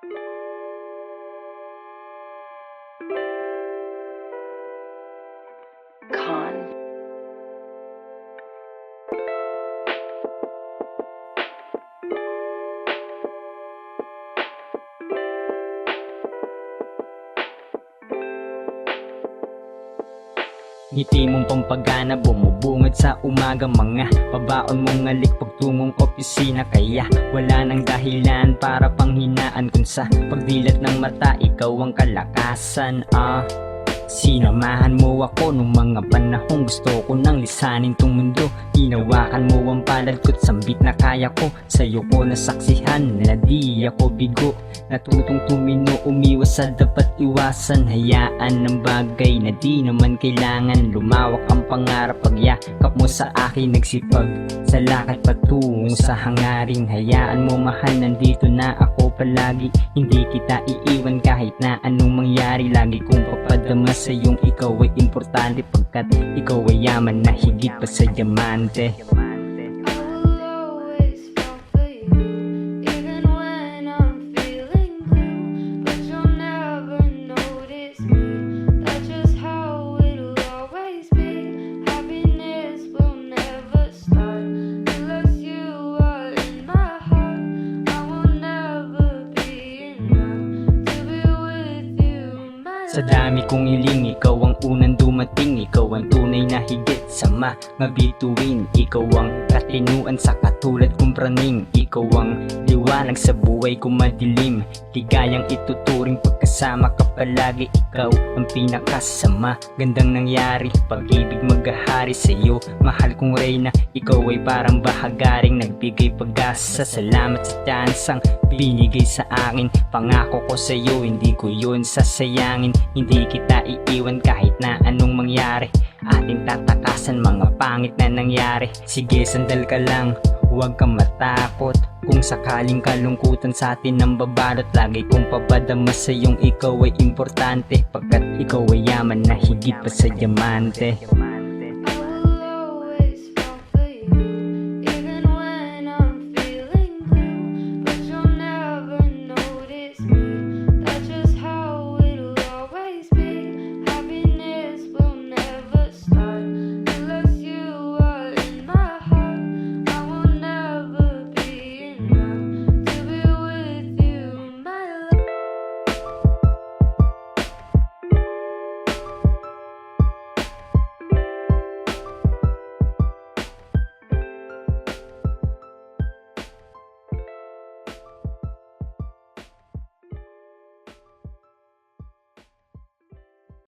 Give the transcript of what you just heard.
Con. Ngiti mong pampagana bumubungad sa umaga, mga pabaon mong ngalik pagtungong opisina. Kaya wala nang dahilan para panghinaan, kung sa pagdilat ng mata ikaw ang kalakasan. Sinamahan mo ako nung mga panahong gusto ko nang lisanin tong mundo. Hinawakan mo ang palad ko't sambit na kaya ko. Sa'yo ko nasaksihan na di ako bigo. Natutong tumino, umiwas sa dapat iwasan. Hayaan ng bagay na di naman kailangan. Lumawak ang pangarap, pagyakap mo sa akin nagsipag sa lakad patungo sa hangaring. Hayaan mo mahal, nandito na ako palagi. Hindi kita iiwan kahit na anong mangyari. Lagi kong papadama sa iyong ikaw ay importante, pagkat ikaw ay yaman na higit pa sa diamante. Sa dami kong iling, ikaw ang unang dumating. Ikaw ang tunay na higit sa mga bituin. Ikaw ang katinuan sa katulad kong praning. Ikaw ang liwanag sa buhay ko madilim. Ligayang ituturing pagkasama ka palagi. Ikaw ang pinakasama gandang nangyari. Pag-ibig maghahari sa'yo, mahal kong reyna. Ikaw ay parang bahagaring nagbigay pag-asa. Salamat sa tsansang binigay sa akin. Pangako ko sa'yo, hindi ko yun sasayangin. Hindi kita iiwan kahit na anong mangyari. Ating tatakasan mga pangit na nangyari. Sige, sandal ka lang, huwag kang matakot. Kung sakaling kalungkutan sa atin ang babalot, lagi kong papadama sa iyong ikaw ay importante, pagkat ikaw ay yaman na higit pa sa diamante.